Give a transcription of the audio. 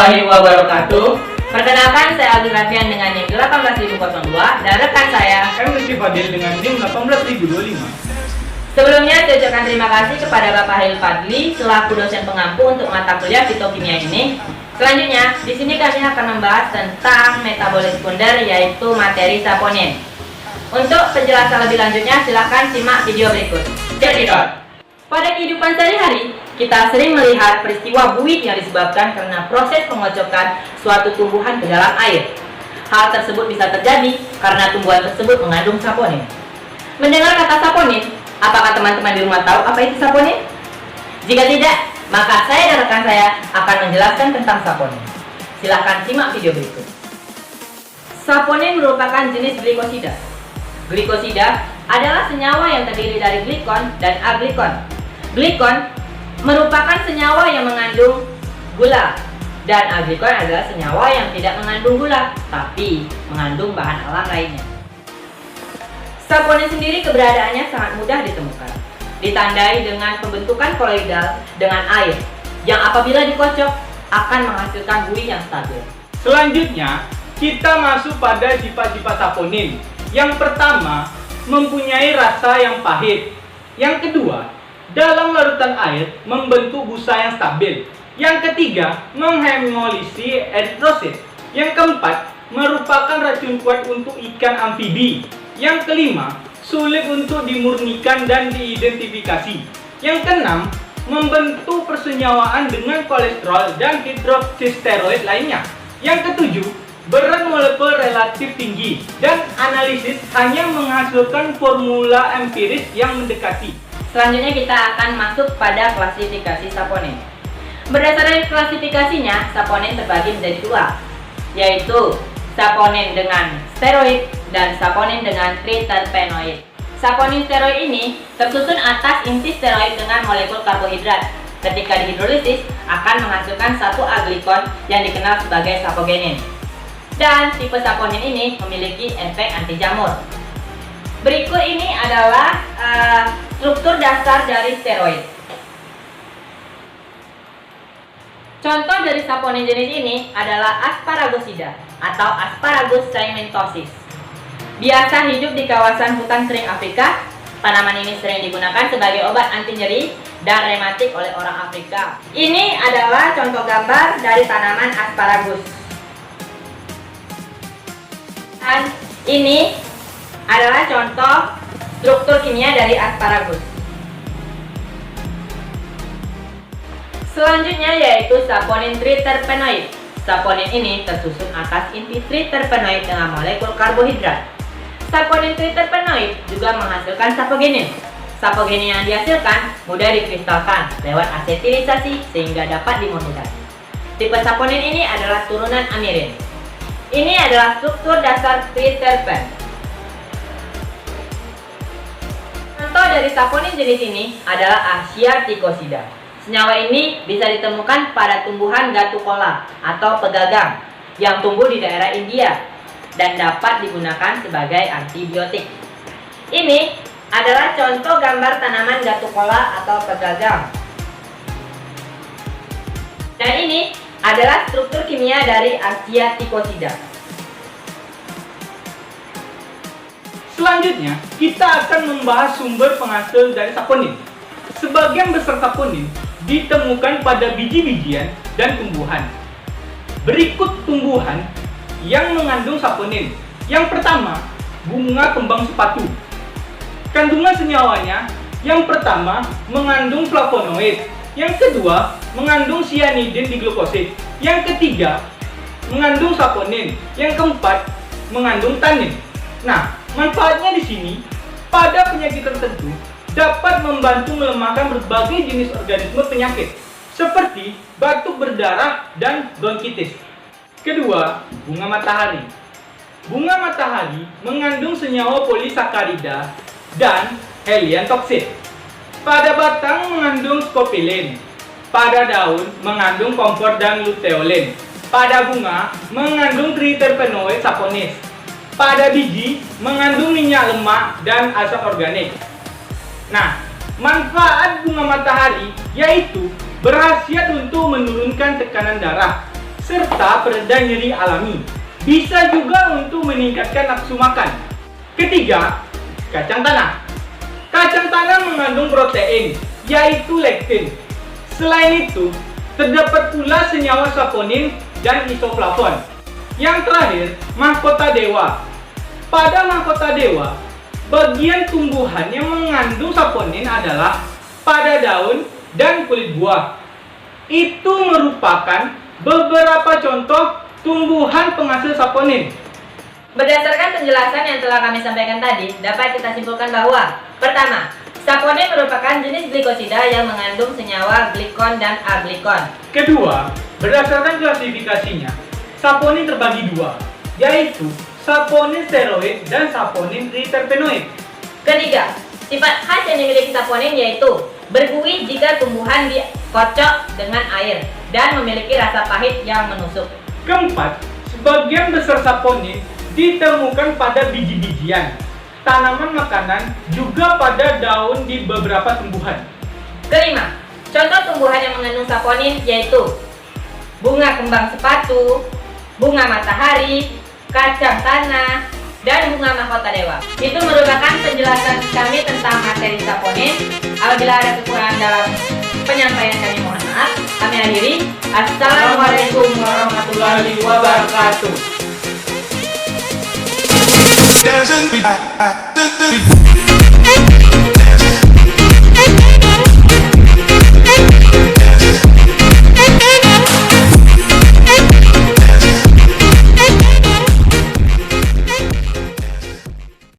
warahmatullahi wabarakatuh. Perkenalkan, saya Aldi Rafian dengan NIM 18002 dan rekan saya Rizky Fadil dengan NIM 18025. Sebelumnya, saya ucapkan terima kasih kepada Bapak Halil Fadli selaku dosen pengampu untuk mata kuliah fitokimia ini. Selanjutnya, di sini kami akan membahas tentang metabolit sekunder, yaitu materi saponin. Untuk penjelasan lebih lanjutnya, silakan simak video berikut. Cekidot. Pada kehidupan sehari-hari, kita sering melihat peristiwa buih yang disebabkan karena proses pengocokan suatu tumbuhan ke dalam air. Hal tersebut bisa terjadi karena tumbuhan tersebut mengandung saponin. Mendengar kata saponin, apakah teman-teman di rumah tahu apa itu saponin? Jika tidak, maka saya dan rekan saya akan menjelaskan tentang saponin. Silahkan simak video berikut. Saponin merupakan jenis glikosida. Glikosida adalah senyawa yang terdiri dari glikon dan aglikon. Glikon merupakan senyawa yang mengandung gula, dan aglikon adalah senyawa yang tidak mengandung gula, tapi mengandung bahan alam lainnya. Saponin sendiri keberadaannya sangat mudah ditemukan. Ditandai dengan pembentukan koloidal dengan air, yang apabila dikocok akan menghasilkan buih yang stabil. Selanjutnya, kita masuk pada sifat-sifat saponin. Yang pertama, mempunyai rasa yang pahit. Yang kedua, dalam larutan air membentuk busa yang stabil. Yang ketiga, menghemolisi eritrosit. Yang keempat, merupakan racun kuat untuk ikan amfibi. Yang kelima, sulit untuk dimurnikan dan diidentifikasi. Yang keenam, membentuk persenyawaan dengan kolesterol dan hidroksisteroid lainnya. Yang ketujuh, berat molekul relatif tinggi, dan analisis hanya menghasilkan formula empiris yang mendekati. Selanjutnya kita akan masuk pada klasifikasi saponin. Berdasarkan klasifikasinya, saponin terbagi menjadi dua, yaitu saponin dengan steroid dan saponin dengan triterpenoid. Saponin steroid ini tersusun atas inti steroid dengan molekul karbohidrat. Ketika dihidrolisis akan menghasilkan satu aglikon yang dikenal sebagai sapogenin. Dan tipe saponin ini memiliki efek anti jamur. Berikut ini adalah struktur dasar dari steroid. Contoh dari saponin jenis ini adalah asparagosida atau Asparagus saimentosis. Biasa hidup di kawasan hutan kering Afrika. Tanaman ini sering digunakan sebagai obat anti nyeri dan rematik oleh orang Afrika. Ini adalah contoh gambar dari tanaman asparagus. Dan ini adalah contoh struktur kimia dari asparagus. Selanjutnya yaitu saponin triterpenoid. Saponin ini tersusun atas inti triterpenoid dengan molekul karbohidrat. Saponin triterpenoid juga menghasilkan sapogenin. Sapogenin yang dihasilkan mudah dikristalkan lewat asetilisasi sehingga dapat dimurnikan. Tipe saponin ini adalah turunan amirin. Ini adalah struktur dasar triterpen. Contoh dari saponin jenis ini adalah Asiaticosida. Senyawa ini bisa ditemukan pada tumbuhan Gatucola atau pegagang yang tumbuh di daerah India dan dapat digunakan sebagai antibiotik. Ini adalah contoh gambar tanaman Gatucola atau pegagang. Dan ini adalah struktur kimia dari Asiaticosida. Selanjutnya, kita akan membahas sumber penghasil dari saponin. Sebagian besar saponin ditemukan pada biji-bijian dan tumbuhan. Berikut tumbuhan yang mengandung saponin. Yang pertama, bunga kembang sepatu. Kandungan senyawanya, yang pertama mengandung flavonoid, yang kedua mengandung cyanidin diglukosid, yang ketiga mengandung saponin, yang keempat mengandung tannin. Nah, manfaatnya di sini pada penyakit tertentu dapat membantu melemahkan berbagai jenis organisme penyakit seperti batuk berdarah dan bronkitis. Kedua, bunga matahari. Bunga matahari mengandung senyawa polisakarida dan heliantoksid. Pada batang mengandung skopilin. Pada daun mengandung komfor dan luteolin. Pada bunga mengandung triterpenoid saponis. Pada biji mengandung minyak lemak dan asam organik. Nah, manfaat bunga matahari yaitu berkhasiat untuk menurunkan tekanan darah, serta pereda nyeri alami. Bisa juga untuk meningkatkan nafsu makan. Ketiga, kacang tanah. Kacang tanah mengandung protein, yaitu lektin. Selain itu, terdapat pula senyawa saponin dan isoflavon. Yang terakhir, mahkota dewa. Pada mahkota dewa, bagian tumbuhan yang mengandung saponin adalah pada daun dan kulit buah. Itu merupakan beberapa contoh tumbuhan penghasil saponin. Berdasarkan penjelasan yang telah kami sampaikan tadi, dapat kita simpulkan bahwa pertama, saponin merupakan jenis glikosida yang mengandung senyawa glikon dan aglikon. Kedua, berdasarkan klasifikasinya, saponin terbagi dua, yaitu saponin steroid dan saponin triterpenoid. Ketiga, sifat khas yang dimiliki saponin yaitu berbuih jika tumbuhan dikocok dengan air dan memiliki rasa pahit yang menusuk. Keempat, sebagian besar saponin ditemukan pada biji-bijian, tanaman makanan, juga pada daun di beberapa tumbuhan. Kelima, contoh tumbuhan yang mengandung saponin yaitu bunga kembang sepatu, bunga matahari, kacang tanah, dan bunga mahkota dewa. Itu merupakan penjelasan kami tentang materi saponin. Apabila ada kekurangan dalam penyampaian kami, mohon maaf. Kami akhiri. Assalamualaikum warahmatullahi wabarakatuh. Doesn't be